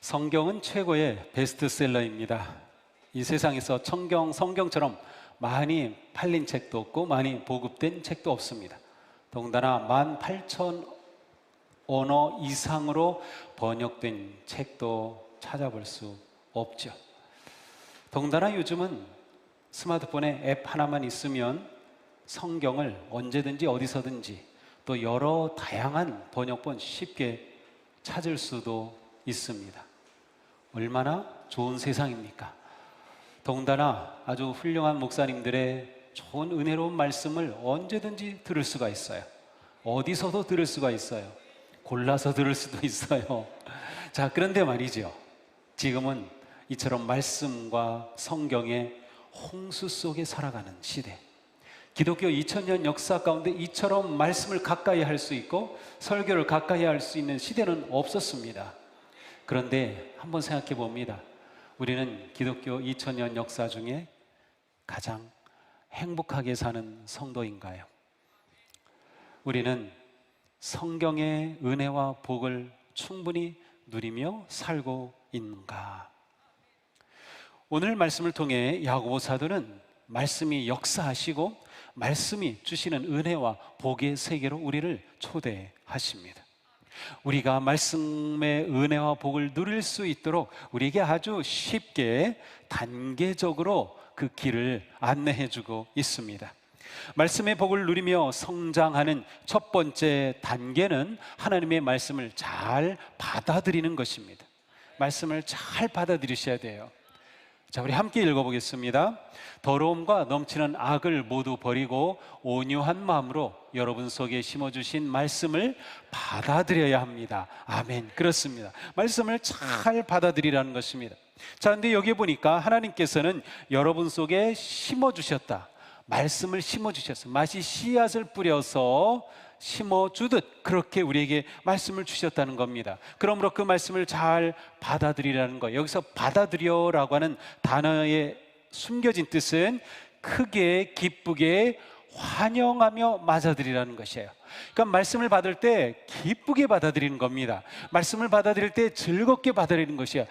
성경은 최고의 베스트셀러입니다. 이 세상에서 성경처럼 많이 팔린 책도 없고 많이 보급된 책도 없습니다. 더군다나 18,000 언어 이상으로 번역된 책도 찾아볼 수 없죠. 더군다나 요즘은 스마트폰에 앱 하나만 있으면 성경을 언제든지 어디서든지 또 여러 다양한 번역본 쉽게 찾을 수도 있습니다. 얼마나 좋은 세상입니까? 더군다나 아주 훌륭한 목사님들의 좋은 은혜로운 말씀을 언제든지 들을 수가 있어요. 어디서도 들을 수가 있어요. 골라서 들을 수도 있어요. 자, 그런데 말이죠, 지금은 이처럼 말씀과 성경의 홍수 속에 살아가는 시대, 기독교 2000년 역사 가운데 이처럼 말씀을 가까이 할 수 있고 설교를 가까이 할 수 있는 시대는 없었습니다. 그런데 한번 생각해 봅니다. 우리는 기독교 2000년 역사 중에 가장 행복하게 사는 성도인가요? 우리는 성경의 은혜와 복을 충분히 누리며 살고 있는가? 오늘 말씀을 통해 야고보 사도는 말씀이 역사하시고 말씀이 주시는 은혜와 복의 세계로 우리를 초대하십니다. 우리가 말씀의 은혜와 복을 누릴 수 있도록 우리에게 아주 쉽게 단계적으로 그 길을 안내해 주고 있습니다. 말씀의 복을 누리며 성장하는 첫 번째 단계는 하나님의 말씀을 잘 받아들이는 것입니다. 말씀을 잘 받아들이셔야 돼요. 자, 우리 함께 읽어보겠습니다. 더러움과 넘치는 악을 모두 버리고 온유한 마음으로 여러분 속에 심어주신 말씀을 받아들여야 합니다. 아멘. 그렇습니다. 말씀을 잘 받아들이라는 것입니다. 자, 근데 여기 보니까 하나님께서는 여러분 속에 심어주셨다. 말씀을 심어주셨어요. 마치 씨앗을 뿌려서 심어주듯 그렇게 우리에게 말씀을 주셨다는 겁니다. 그러므로 그 말씀을 잘 받아들이라는 거예요. 여기서 받아들여라고 하는 단어의 숨겨진 뜻은 크게 기쁘게 환영하며 맞아들이라는 것이에요. 그러니까 말씀을 받을 때 기쁘게 받아들이는 겁니다. 말씀을 받아들일 때 즐겁게 받아들이는 것이에요.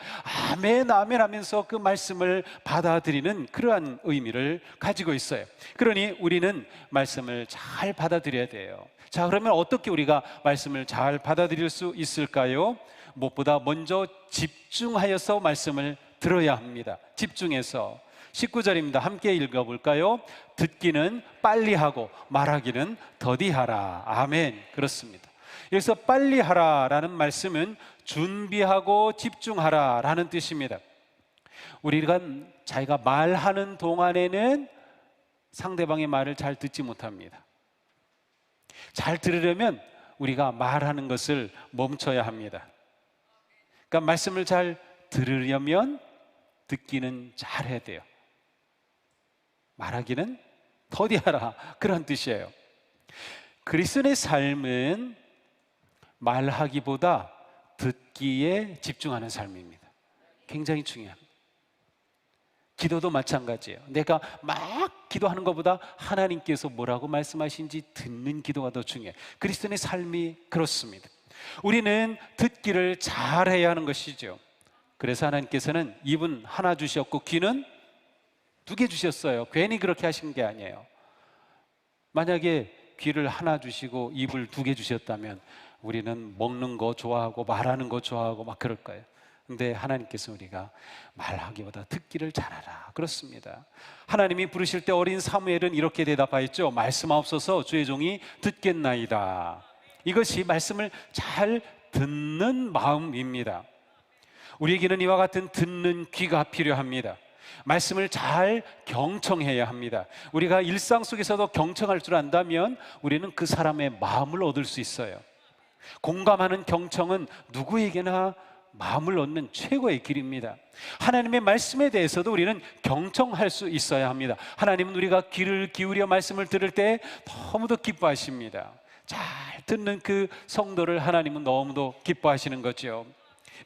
아멘 아멘 하면서 그 말씀을 받아들이는 그러한 의미를 가지고 있어요. 그러니 우리는 말씀을 잘 받아들여야 돼요. 자, 그러면 어떻게 우리가 말씀을 잘 받아들일 수 있을까요? 무엇보다 먼저 집중하여서 말씀을 들어야 합니다. 집중해서. 19절입니다. 함께 읽어볼까요? 듣기는 빨리 하고 말하기는 더디하라. 아멘. 그렇습니다. 여기서 빨리 하라라는 말씀은 준비하고 집중하라라는 뜻입니다. 우리가 자기가 말하는 동안에는 상대방의 말을 잘 듣지 못합니다. 잘 들으려면 우리가 말하는 것을 멈춰야 합니다. 그러니까 말씀을 잘 들으려면 듣기는 잘 해야 돼요. 말하기는 더디하라, 그런 뜻이에요. 그리스도의 삶은 말하기보다 듣기에 집중하는 삶입니다. 굉장히 중요합니다. 기도도 마찬가지예요. 내가 막 기도하는 것보다 하나님께서 뭐라고 말씀하신지 듣는 기도가 더 중요해요. 그리스도의 삶이 그렇습니다. 우리는 듣기를 잘해야 하는 것이죠. 그래서 하나님께서는 입은 하나 주셨고 귀는 2개 주셨어요. 괜히 그렇게 하신 게 아니에요. 만약에 귀를 하나 주시고 입을 2개 주셨다면 우리는 먹는 거 좋아하고 말하는 거 좋아하고 막 그럴 거예요. 근데 하나님께서 우리가 말하기보다 듣기를 잘하라, 그렇습니다. 하나님이 부르실 때 어린 사무엘은 이렇게 대답하였죠. 말씀하옵소서 주의 종이 듣겠나이다. 이것이 말씀을 잘 듣는 마음입니다. 우리에게는 이와 같은 듣는 귀가 필요합니다. 말씀을 잘 경청해야 합니다. 우리가 일상 속에서도 경청할 줄 안다면 우리는 그 사람의 마음을 얻을 수 있어요. 공감하는 경청은 누구에게나 마음을 얻는 최고의 길입니다. 하나님의 말씀에 대해서도 우리는 경청할 수 있어야 합니다. 하나님은 우리가 귀를 기울여 말씀을 들을 때 너무도 기뻐하십니다. 잘 듣는 그 성도를 하나님은 너무도 기뻐하시는 거죠.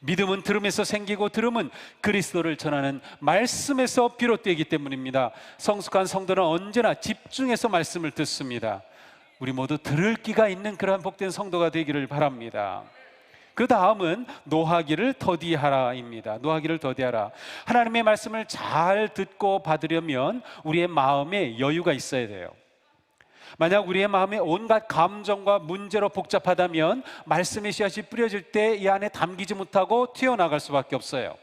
믿음은 들음에서 생기고 들음은 그리스도를 전하는 말씀에서 비롯되기 때문입니다. 성숙한 성도는 언제나 집중해서 말씀을 듣습니다. 우리 모두 들을 귀가 있는 그러한 복된 성도가 되기를 바랍니다. 그 다음은 노하기를 더디하라입니다. 노하기를 더디하라. 하나님의 말씀을 잘 듣고 받으려면 우리의 마음에 여유가 있어야 돼요. 만약 우리의 마음에 온갖 감정과 문제로 복잡하다면 말씀의 씨앗이 뿌려질 때 이 안에 담기지 못하고 튀어나갈 수밖에 없어요.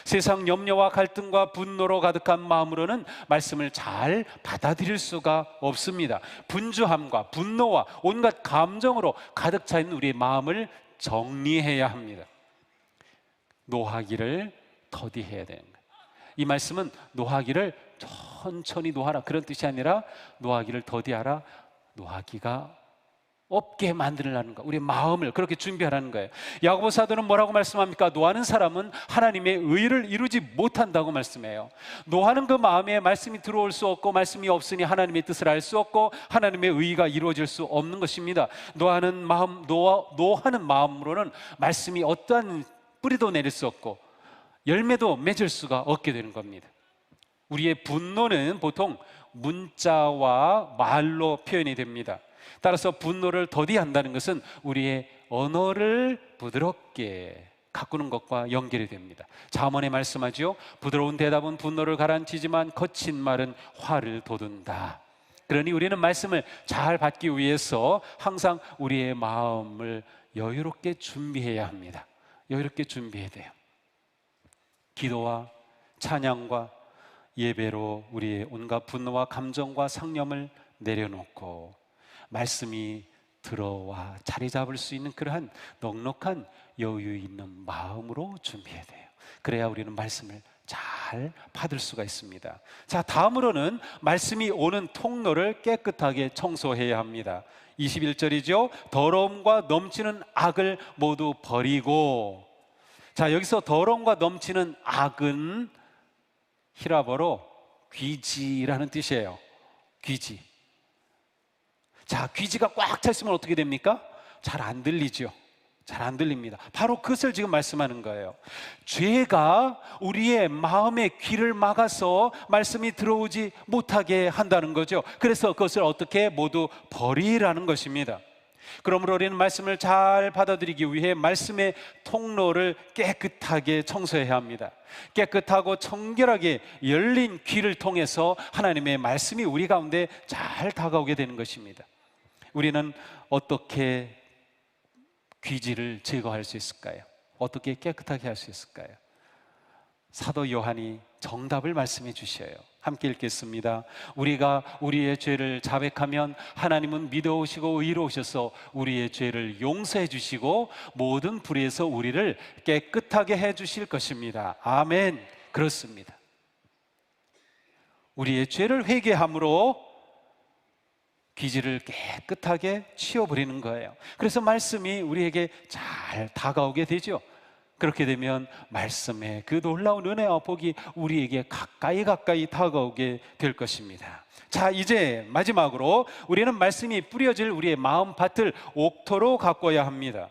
세상 염려와 갈등과 분노로 가득한 마음으로는 말씀을 잘 받아들일 수가 없습니다. 분주함과 분노와 온갖 감정으로 가득 차 있는 우리의 마음을 정리해야 합니다. 노하기를 더디해야 되는 거예요. 이 말씀은 노하기를 천천히 노하라 그런 뜻이 아니라 노하기를 더디하라, 노하기가 없게 만들라는 거, 우리의 마음을 그렇게 준비하라는 거예요. 야고보 사도는 뭐라고 말씀합니까? 노하는 사람은 하나님의 의를 이루지 못한다고 말씀해요. 노하는 그 마음에 말씀이 들어올 수 없고, 말씀이 없으니 하나님의 뜻을 알 수 없고 하나님의 의가 이루어질 수 없는 것입니다. 노하는 마음으로는 말씀이 어떠한 뿌리도 내릴 수 없고 열매도 맺을 수가 없게 되는 겁니다. 우리의 분노는 보통 문자와 말로 표현이 됩니다. 따라서 분노를 더디한다는 것은 우리의 언어를 부드럽게 가꾸는 것과 연결이 됩니다. 잠언에 말씀하지요. 부드러운 대답은 분노를 가라앉히지만 거친 말은 화를 돋운다. 그러니 우리는 말씀을 잘 받기 위해서 항상 우리의 마음을 여유롭게 준비해야 합니다. 여유롭게 준비해야 돼요. 기도와 찬양과 예배로 우리의 온갖 분노와 감정과 상념을 내려놓고 말씀이 들어와 자리 잡을 수 있는 그러한 넉넉한 여유 있는 마음으로 준비해야 돼요. 그래야 우리는 말씀을 잘 받을 수가 있습니다. 자, 다음으로는 말씀이 오는 통로를 깨끗하게 청소해야 합니다. 21절이죠. 더러움과 넘치는 악을 모두 버리고. 자, 여기서 더러움과 넘치는 악은 히라버로 귀지라는 뜻이에요. 귀지. 자, 귀지가 꽉 차 있으면 어떻게 됩니까? 잘 안 들리죠. 잘 안 들립니다. 바로 그것을 지금 말씀하는 거예요. 죄가 우리의 마음의 귀를 막아서 말씀이 들어오지 못하게 한다는 거죠. 그래서 그것을 어떻게 모두 버리라는 것입니다. 그러므로 우리는 말씀을 잘 받아들이기 위해 말씀의 통로를 깨끗하게 청소해야 합니다. 깨끗하고 청결하게 열린 귀를 통해서 하나님의 말씀이 우리 가운데 잘 다가오게 되는 것입니다. 우리는 어떻게 귀지를 제거할 수 있을까요? 어떻게 깨끗하게 할 수 있을까요? 사도 요한이 정답을 말씀해 주셔요. 함께 읽겠습니다. 우리가 우리의 죄를 자백하면 하나님은 믿어오시고 의로우셔서 우리의 죄를 용서해 주시고 모든 불의에서 우리를 깨끗하게 해 주실 것입니다. 아멘. 그렇습니다. 우리의 죄를 회개함으로 귀지를 깨끗하게 치워버리는 거예요. 그래서 말씀이 우리에게 잘 다가오게 되죠. 그렇게 되면 말씀의 그 놀라운 은혜와 복이 우리에게 가까이 다가오게 될 것입니다. 자, 이제 마지막으로 우리는 말씀이 뿌려질 우리의 마음 밭을 옥토로 가꿔야 합니다.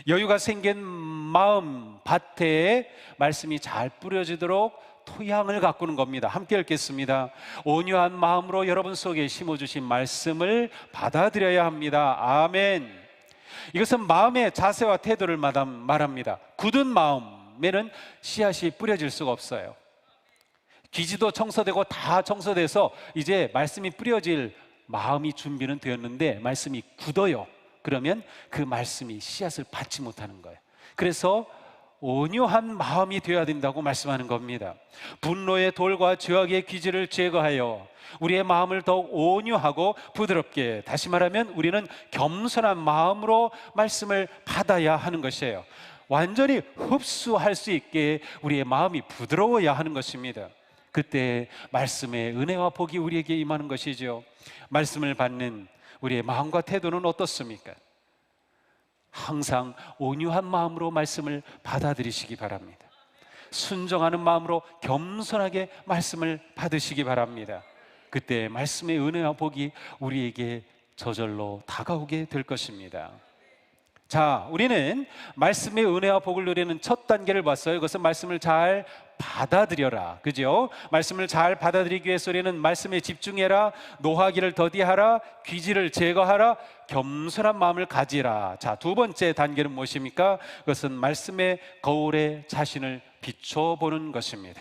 여유가 생긴 마음 밭에 말씀이 잘 뿌려지도록 토양을 가꾸는 겁니다. 함께 읽겠습니다. 온유한 마음으로 여러분 속에 심어주신 말씀을 받아들여야 합니다. 아멘. 이것은 마음의 자세와 태도를 말합니다. 굳은 마음에는 씨앗이 뿌려질 수가 없어요. 귀지도 청소되고 다 청소돼서 이제 말씀이 뿌려질 마음이 준비는 되었는데 말씀이 굳어요. 그러면 그 말씀이 씨앗을 받지 못하는 거예요. 그래서 온유한 마음이 되어야 된다고 말씀하는 겁니다. 분노의 돌과 죄악의 귀지를 제거하여 우리의 마음을 더욱 온유하고 부드럽게, 다시 말하면 우리는 겸손한 마음으로 말씀을 받아야 하는 것이에요. 완전히 흡수할 수 있게 우리의 마음이 부드러워야 하는 것입니다. 그때 말씀의 은혜와 복이 우리에게 임하는 것이죠. 말씀을 받는 우리의 마음과 태도는 어떻습니까? 항상 온유한 마음으로 말씀을 받아들이시기 바랍니다. 순종하는 마음으로 겸손하게 말씀을 받으시기 바랍니다. 그때 말씀의 은혜와 복이 우리에게 저절로 다가오게 될 것입니다. 자, 우리는 말씀의 은혜와 복을 누리는 첫 단계를 봤어요. 그것은 말씀을 잘 받아들여라. 그죠? 말씀을 잘 받아들이기 위해서 우리는 말씀에 집중해라, 노하기를 더디하라, 귀지를 제거하라, 겸손한 마음을 가지라. 자, 두 번째 단계는 무엇입니까? 그것은 말씀의 거울에 자신을 비춰보는 것입니다.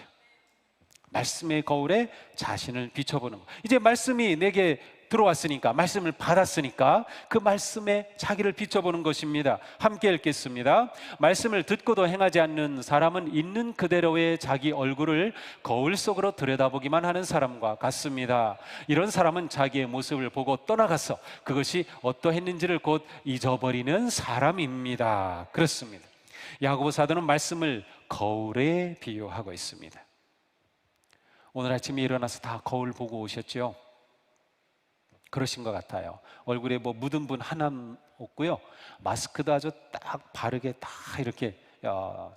말씀의 거울에 자신을 비춰보는 것. 이제 말씀이 내게 들어왔으니까, 말씀을 받았으니까 그 말씀에 자기를 비춰보는 것입니다. 함께 읽겠습니다. 말씀을 듣고도 행하지 않는 사람은 있는 그대로의 자기 얼굴을 거울 속으로 들여다보기만 하는 사람과 같습니다. 이런 사람은 자기의 모습을 보고 떠나가서 그것이 어떠했는지를 곧 잊어버리는 사람입니다. 그렇습니다. 야고보 사도는 말씀을 거울에 비유하고 있습니다. 오늘 아침에 일어나서 다 거울 보고 오셨죠? 그러신 것 같아요. 얼굴에 뭐 묻은 분 하나 없고요. 마스크도 아주 딱 바르게 다 이렇게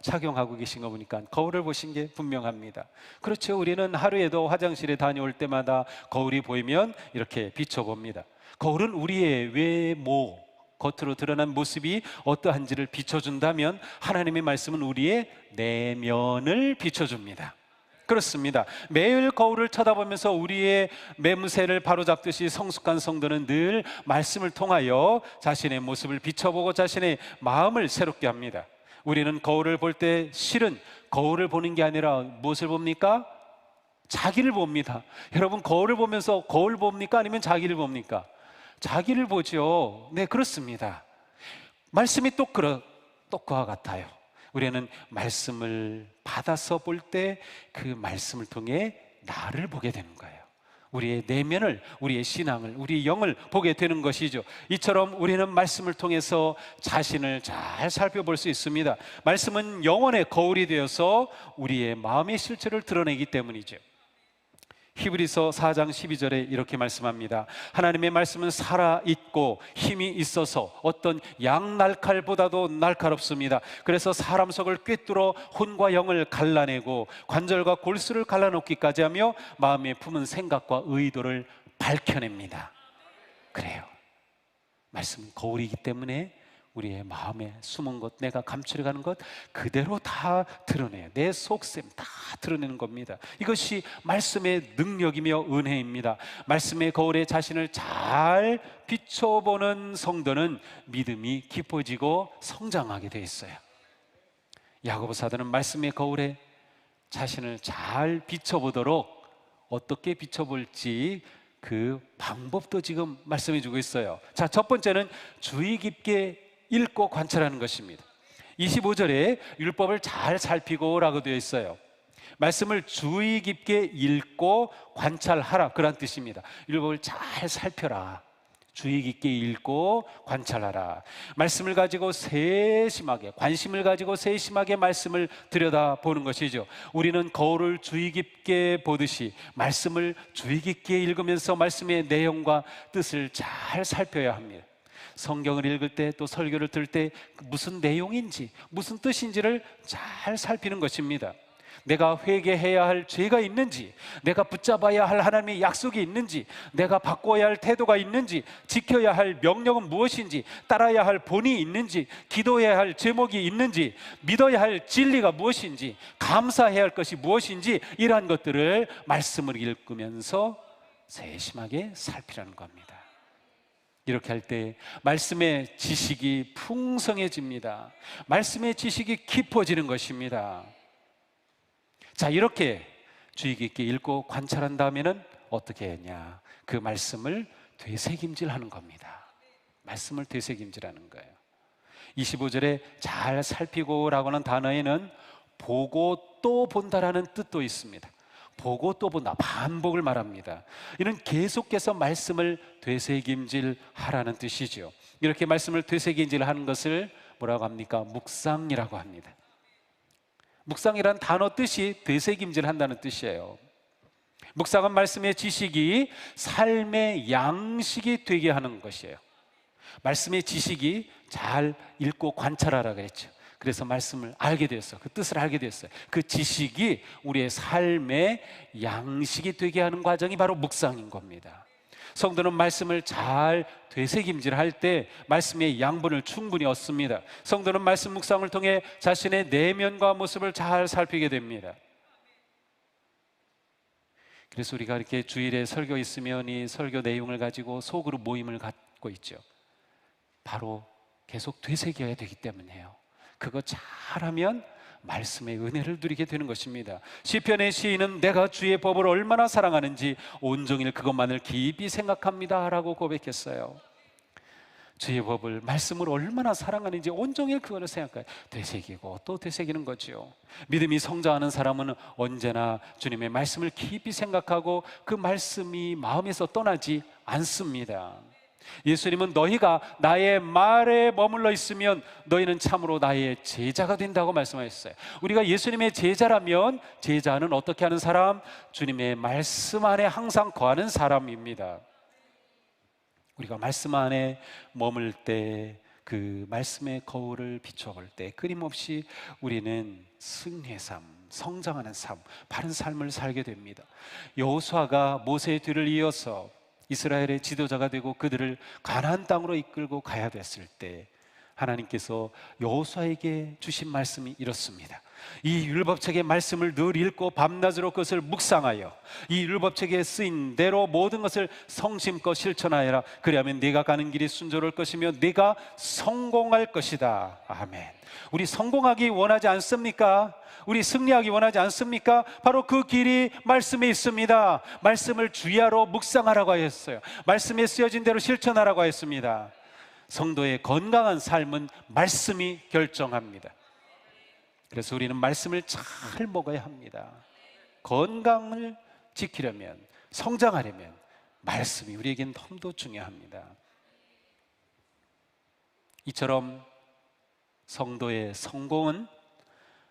착용하고 계신 거 보니까 거울을 보신 게 분명합니다. 그렇죠. 우리는 하루에도 화장실에 다녀올 때마다 거울이 보이면 이렇게 비춰봅니다. 거울은 우리의 외모, 겉으로 드러난 모습이 어떠한지를 비춰준다면 하나님의 말씀은 우리의 내면을 비춰줍니다. 그렇습니다. 매일 거울을 쳐다보면서 우리의 매무새를 바로잡듯이 성숙한 성도는 늘 말씀을 통하여 자신의 모습을 비춰보고 자신의 마음을 새롭게 합니다. 우리는 거울을 볼 때 실은 거울을 보는 게 아니라 무엇을 봅니까? 자기를 봅니다. 여러분, 거울을 보면서 거울 봅니까? 아니면 자기를 봅니까? 자기를 보죠. 네, 그렇습니다. 말씀이 또 그와 같아요. 우리는 말씀을 받아서 볼 때 그 말씀을 통해 나를 보게 되는 거예요. 우리의 내면을, 우리의 신앙을, 우리의 영을 보게 되는 것이죠. 이처럼 우리는 말씀을 통해서 자신을 잘 살펴볼 수 있습니다. 말씀은 영혼의 거울이 되어서 우리의 마음의 실체를 드러내기 때문이죠. 히브리서 4장 12절에 이렇게 말씀합니다. 하나님의 말씀은 살아있고 힘이 있어서 어떤 양날칼보다도 날카롭습니다. 그래서 사람 속을 꿰뚫어 혼과 영을 갈라내고 관절과 골수를 갈라놓기까지 하며 마음에 품은 생각과 의도를 밝혀냅니다. 그래요. 말씀은 거울이기 때문에 우리의 마음에 숨은 것, 내가 감추려가는 것 그대로 다 드러내요. 내 속셈 다 드러내는 겁니다. 이것이 말씀의 능력이며 은혜입니다. 말씀의 거울에 자신을 잘 비춰보는 성도는 믿음이 깊어지고 성장하게 돼 있어요. 야고보 사도는 말씀의 거울에 자신을 잘 비춰보도록 어떻게 비춰볼지 그 방법도 지금 말씀해 주고 있어요. 자, 첫 번째는 주의 깊게 읽고 관찰하는 것입니다. 25절에 율법을 잘 살피고 라고 되어 있어요. 말씀을 주의 깊게 읽고 관찰하라, 그런 뜻입니다. 율법을 잘 살펴라, 주의 깊게 읽고 관찰하라. 말씀을 가지고 세심하게, 관심을 가지고 세심하게 말씀을 들여다보는 것이죠. 우리는 거울을 주의 깊게 보듯이 말씀을 주의 깊게 읽으면서 말씀의 내용과 뜻을 잘 살펴야 합니다. 성경을 읽을 때, 또 설교를 들을 때 무슨 내용인지, 무슨 뜻인지를 잘 살피는 것입니다. 내가 회개해야 할 죄가 있는지, 내가 붙잡아야 할 하나님의 약속이 있는지, 내가 바꿔야 할 태도가 있는지, 지켜야 할 명령은 무엇인지, 따라야 할 본이 있는지, 기도해야 할 제목이 있는지, 믿어야 할 진리가 무엇인지, 감사해야 할 것이 무엇인지, 이러한 것들을 말씀을 읽으면서 세심하게 살피라는 겁니다. 이렇게 할 때 말씀의 지식이 풍성해집니다. 말씀의 지식이 깊어지는 것입니다. 자, 이렇게 주의 깊게 읽고 관찰한 다음에는 어떻게 했냐? 그 말씀을 되새김질하는 겁니다. 말씀을 되새김질하는 거예요. 25절에 잘 살피고 라고 하는 단어에는 보고 또 본다라는 뜻도 있습니다. 보고 또 본다, 반복을 말합니다. 이는 계속해서 말씀을 되새김질하라는 뜻이죠. 이렇게 말씀을 되새김질하는 것을 뭐라고 합니까? 묵상이라고 합니다. 묵상이란 단어 뜻이 되새김질한다는 뜻이에요. 묵상은 말씀의 지식이 삶의 양식이 되게 하는 것이에요. 말씀의 지식이 잘 읽고 관찰하라 그랬죠. 그래서 말씀을 알게 되었어요. 그 뜻을 알게 되었어요. 그 지식이 우리의 삶의 양식이 되게 하는 과정이 바로 묵상인 겁니다. 성도는 말씀을 잘 되새김질할 때 말씀의 양분을 충분히 얻습니다. 성도는 말씀 묵상을 통해 자신의 내면과 모습을 잘 살피게 됩니다. 그래서 우리가 이렇게 주일에 설교 있으면 이 설교 내용을 가지고 소그룹 모임을 갖고 있죠. 바로 계속 되새겨야 되기 때문에요. 그거 잘하면 말씀의 은혜를 누리게 되는 것입니다. 시편의 시인은 내가 주의 법을 얼마나 사랑하는지 온종일 그것만을 깊이 생각합니다 라고 고백했어요. 주의 법을, 말씀을 얼마나 사랑하는지 온종일 그거를 생각해요. 되새기고 또 되새기는 거죠. 믿음이 성장하는 사람은 언제나 주님의 말씀을 깊이 생각하고 그 말씀이 마음에서 떠나지 않습니다. 예수님은 너희가 나의 말에 머물러 있으면 너희는 참으로 나의 제자가 된다고 말씀하셨어요. 우리가 예수님의 제자라면 제자는 어떻게 하는 사람? 주님의 말씀 안에 항상 거하는 사람입니다. 우리가 말씀 안에 머물 때, 그 말씀의 거울을 비춰볼 때 끊임없이 우리는 승리의 삶, 성장하는 삶, 바른 삶을 살게 됩니다. 여호수아가 모세의 뒤를 이어서 이스라엘의 지도자가 되고 그들을 가나안 땅으로 이끌고 가야 됐을 때 하나님께서 여호수아에게 주신 말씀이 이렇습니다. 이 율법책의 말씀을 늘 읽고 밤낮으로 그것을 묵상하여 이 율법책에 쓰인 대로 모든 것을 성심껏 실천하여라. 그리하면 네가 가는 길이 순조로울 것이며 네가 성공할 것이다. 아멘. 우리 성공하기 원하지 않습니까? 우리 승리하기 원하지 않습니까? 바로 그 길이 말씀에 있습니다. 말씀을 주야로 묵상하라고 하였어요. 말씀에 쓰여진 대로 실천하라고 하였습니다. 성도의 건강한 삶은 말씀이 결정합니다. 그래서 우리는 말씀을 잘 먹어야 합니다. 건강을 지키려면, 성장하려면 말씀이 우리에겐 너무도 중요합니다. 이처럼 성도의 성공은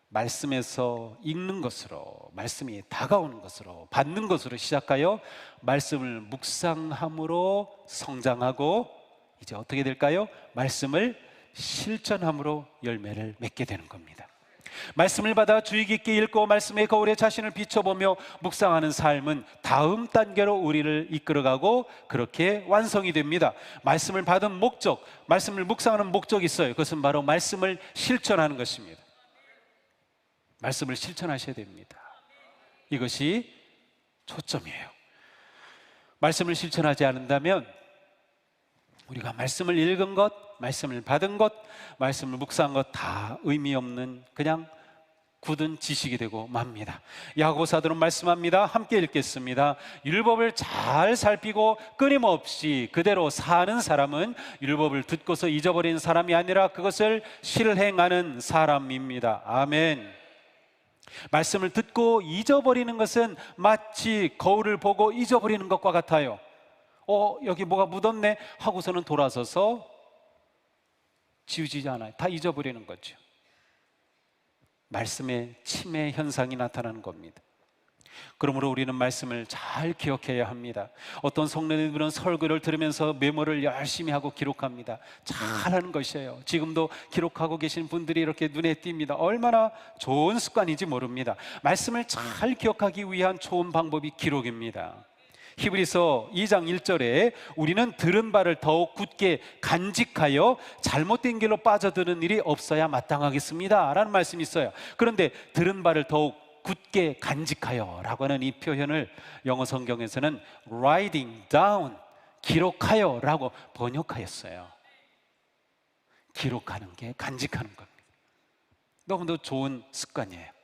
말씀에서 읽는 것으로, 말씀이 다가오는 것으로, 받는 것으로 시작하여 말씀을 묵상함으로 성장하고 이제 어떻게 될까요? 말씀을 실천함으로 열매를 맺게 되는 겁니다. 말씀을 받아 주의 깊게 읽고 말씀의 거울에 자신을 비춰보며 묵상하는 삶은 다음 단계로 우리를 이끌어가고 그렇게 완성이 됩니다. 말씀을 받은 목적, 말씀을 묵상하는 목적이 있어요. 그것은 바로 말씀을 실천하는 것입니다. 말씀을 실천하셔야 됩니다. 이것이 초점이에요. 말씀을 실천하지 않는다면 우리가 말씀을 읽은 것, 말씀을 받은 것, 말씀을 묵상한 것 다 의미 없는 그냥 굳은 지식이 되고 맙니다. 야고보 사도는 말씀합니다. 함께 읽겠습니다. 율법을 잘 살피고 끊임없이 그대로 사는 사람은 율법을 듣고서 잊어버린 사람이 아니라 그것을 실행하는 사람입니다. 아멘. 말씀을 듣고 잊어버리는 것은 마치 거울을 보고 잊어버리는 것과 같아요. 여기 뭐가 묻었네 하고서는 돌아서서 지우지지 않아요. 다 잊어버리는 거죠. 말씀의 치매 현상이 나타나는 겁니다. 그러므로 우리는 말씀을 잘 기억해야 합니다. 어떤 성도님들은 설교를 들으면서 메모를 열심히 하고 기록합니다. 잘하는 것이에요. 지금도 기록하고 계신 분들이 이렇게 눈에 띕니다. 얼마나 좋은 습관인지 모릅니다. 말씀을 잘 기억하기 위한 좋은 방법이 기록입니다. 히브리서 2장 1절에 우리는 들은 바를 더욱 굳게 간직하여 잘못된 길로 빠져드는 일이 없어야 마땅하겠습니다 라는 말씀이 있어요. 그런데 들은 바를 더욱 굳게 간직하여 라고 하는 이 표현을 영어 성경에서는 writing down, 기록하여 라고 번역하였어요. 기록하는 게 간직하는 겁니다. 너무도 좋은 습관이에요.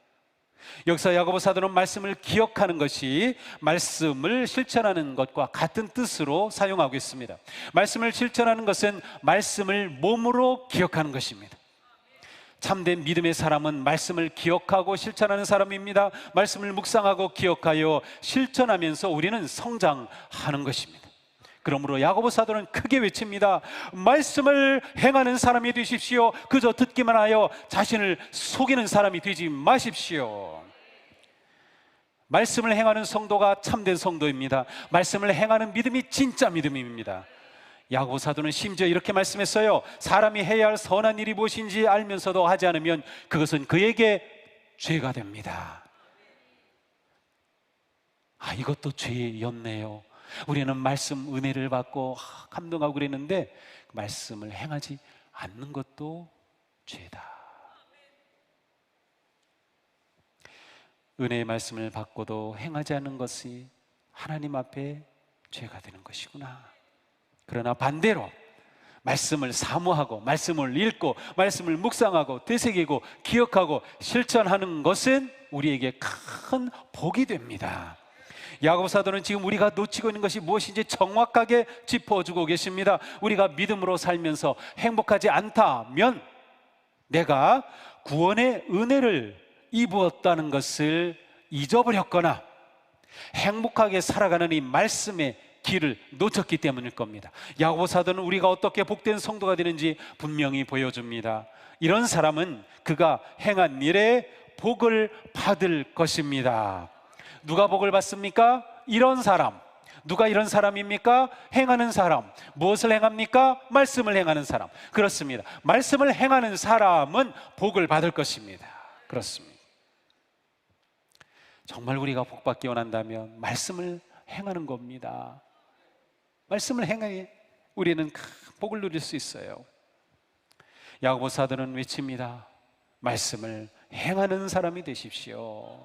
여기서 야고보 사도는 말씀을 기억하는 것이 말씀을 실천하는 것과 같은 뜻으로 사용하고 있습니다. 말씀을 실천하는 것은 말씀을 몸으로 기억하는 것입니다. 참된 믿음의 사람은 말씀을 기억하고 실천하는 사람입니다. 말씀을 묵상하고 기억하여 실천하면서 우리는 성장하는 것입니다. 그러므로 야고보 사도는 크게 외칩니다. 말씀을 행하는 사람이 되십시오. 그저 듣기만 하여 자신을 속이는 사람이 되지 마십시오. 말씀을 행하는 성도가 참된 성도입니다. 말씀을 행하는 믿음이 진짜 믿음입니다. 야고보 사도는 심지어 이렇게 말씀했어요. 사람이 해야 할 선한 일이 무엇인지 알면서도 하지 않으면 그것은 그에게 죄가 됩니다. 이것도 죄였네요. 우리는 말씀 은혜를 받고 감동하고 그랬는데 말씀을 행하지 않는 것도 죄다. 은혜의 말씀을 받고도 행하지 않는 것이 하나님 앞에 죄가 되는 것이구나. 그러나 반대로 말씀을 사모하고 말씀을 읽고 말씀을 묵상하고 되새기고 기억하고 실천하는 것은 우리에게 큰 복이 됩니다. 야고보 사도는 지금 우리가 놓치고 있는 것이 무엇인지 정확하게 짚어주고 계십니다. 우리가 믿음으로 살면서 행복하지 않다면 내가 구원의 은혜를 입었다는 것을 잊어버렸거나 행복하게 살아가는 이 말씀의 길을 놓쳤기 때문일 겁니다. 야고보 사도는 우리가 어떻게 복된 성도가 되는지 분명히 보여줍니다. 이런 사람은 그가 행한 일에 복을 받을 것입니다. 누가 복을 받습니까? 이런 사람. 누가 이런 사람입니까? 행하는 사람. 무엇을 행합니까? 말씀을 행하는 사람. 그렇습니다. 말씀을 행하는 사람은 복을 받을 것입니다. 그렇습니다. 정말 우리가 복받기 원한다면 말씀을 행하는 겁니다. 말씀을 행해 우리는 큰 복을 누릴 수 있어요. 야고보 사도는 외칩니다. 말씀을 행하는 사람이 되십시오.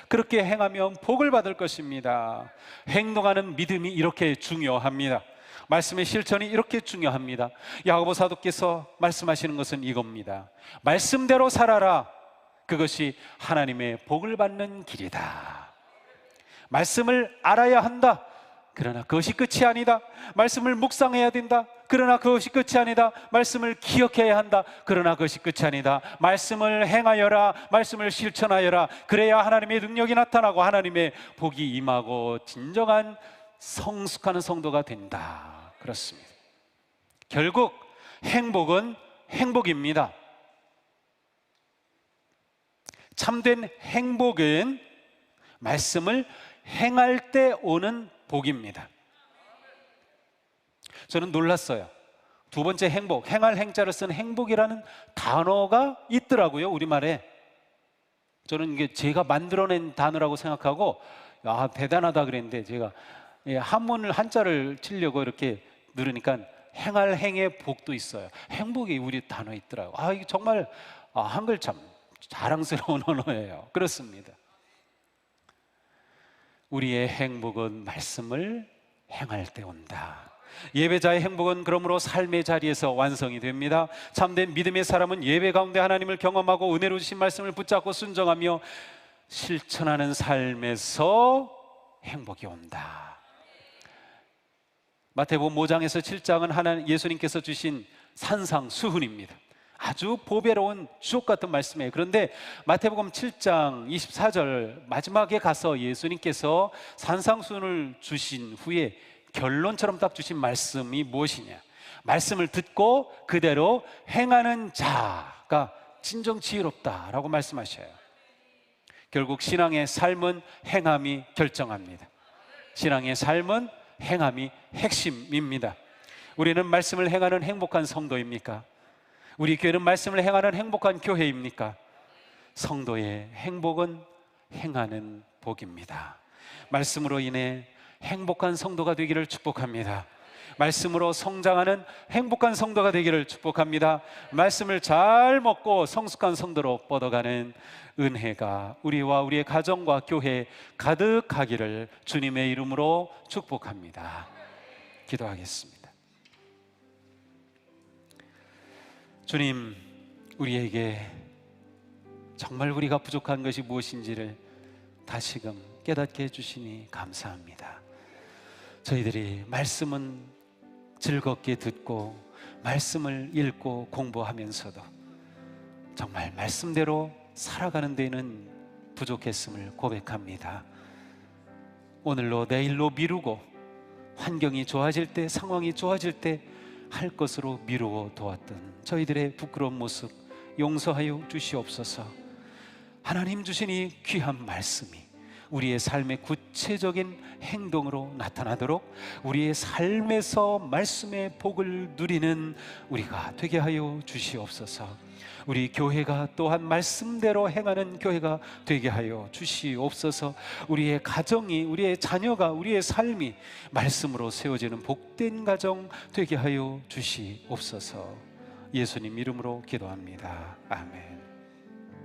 그렇게 행하면 복을 받을 것입니다. 행동하는 믿음이 이렇게 중요합니다. 말씀의 실천이 이렇게 중요합니다. 야고보 사도께서 말씀하시는 것은 이겁니다. 말씀대로 살아라. 그것이 하나님의 복을 받는 길이다. 말씀을 알아야 한다. 그러나 그것이 끝이 아니다. 말씀을 묵상해야 된다. 그러나 그것이 끝이 아니다. 말씀을 기억해야 한다. 그러나 그것이 끝이 아니다. 말씀을 행하여라. 말씀을 실천하여라. 그래야 하나님의 능력이 나타나고 하나님의 복이 임하고 진정한 성숙하는 성도가 된다. 그렇습니다. 결국 행복은 행복입니다. 참된 행복은 말씀을 행할 때 오는 복입니다. 저는 놀랐어요. 두 번째 행복, 행할 행자를 쓴 행복이라는 단어가 있더라고요, 우리말에. 저는 이게 제가 만들어낸 단어라고 생각하고 대단하다 그랬는데 제가 한문을 한자를 치려고 이렇게 누르니까 행할 행의 복도 있어요. 행복이 우리 단어에 있더라고요. 이게 정말 한글 참 자랑스러운 언어예요. 그렇습니다. 우리의 행복은 말씀을 행할 때 온다. 예배자의 행복은 그러므로 삶의 자리에서 완성이 됩니다. 참된 믿음의 사람은 예배 가운데 하나님을 경험하고 은혜로 주신 말씀을 붙잡고 순종하며 실천하는 삶에서 행복이 온다. 마태복음 5장에서 7장은 예수님께서 주신 산상수훈입니다. 아주 보배로운 주옥 같은 말씀이에요. 그런데 마태복음 7장 24절 마지막에 가서 예수님께서 산상수훈을 주신 후에 결론처럼 딱 주신 말씀이 무엇이냐? 말씀을 듣고 그대로 행하는 자가 진정 지혜롭다라고 말씀하셔요. 결국 신앙의 삶은 행함이 결정합니다. 신앙의 삶은 행함이 핵심입니다. 우리는 말씀을 행하는 행복한 성도입니까? 우리 교회는 말씀을 행하는 행복한 교회입니까? 성도의 행복은 행하는 복입니다. 말씀으로 인해 행복한 성도가 되기를 축복합니다. 말씀으로 성장하는 행복한 성도가 되기를 축복합니다. 말씀을 잘 먹고 성숙한 성도로 뻗어가는 은혜가 우리와 우리의 가정과 교회에 가득하기를 주님의 이름으로 축복합니다. 기도하겠습니다. 주님, 우리에게 정말 우리가 부족한 것이 무엇인지를 다시금 깨닫게 해주시니 감사합니다. 저희들이 말씀은 즐겁게 듣고 말씀을 읽고 공부하면서도 정말 말씀대로 살아가는 데는 부족했음을 고백합니다. 오늘로 내일로 미루고 환경이 좋아질 때, 상황이 좋아질 때 할 것으로 미루어 도왔던 저희들의 부끄러운 모습 용서하여 주시옵소서. 하나님 주신 이 귀한 말씀이 우리의 삶의 구체적인 행동으로 나타나도록 우리의 삶에서 말씀의 복을 누리는 우리가 되게 하여 주시옵소서. 우리 교회가 또한 말씀대로 행하는 교회가 되게 하여 주시옵소서. 우리의 가정이, 우리의 자녀가, 우리의 삶이 말씀으로 세워지는 복된 가정 되게 하여 주시옵소서. 예수님 이름으로 기도합니다. 아멘.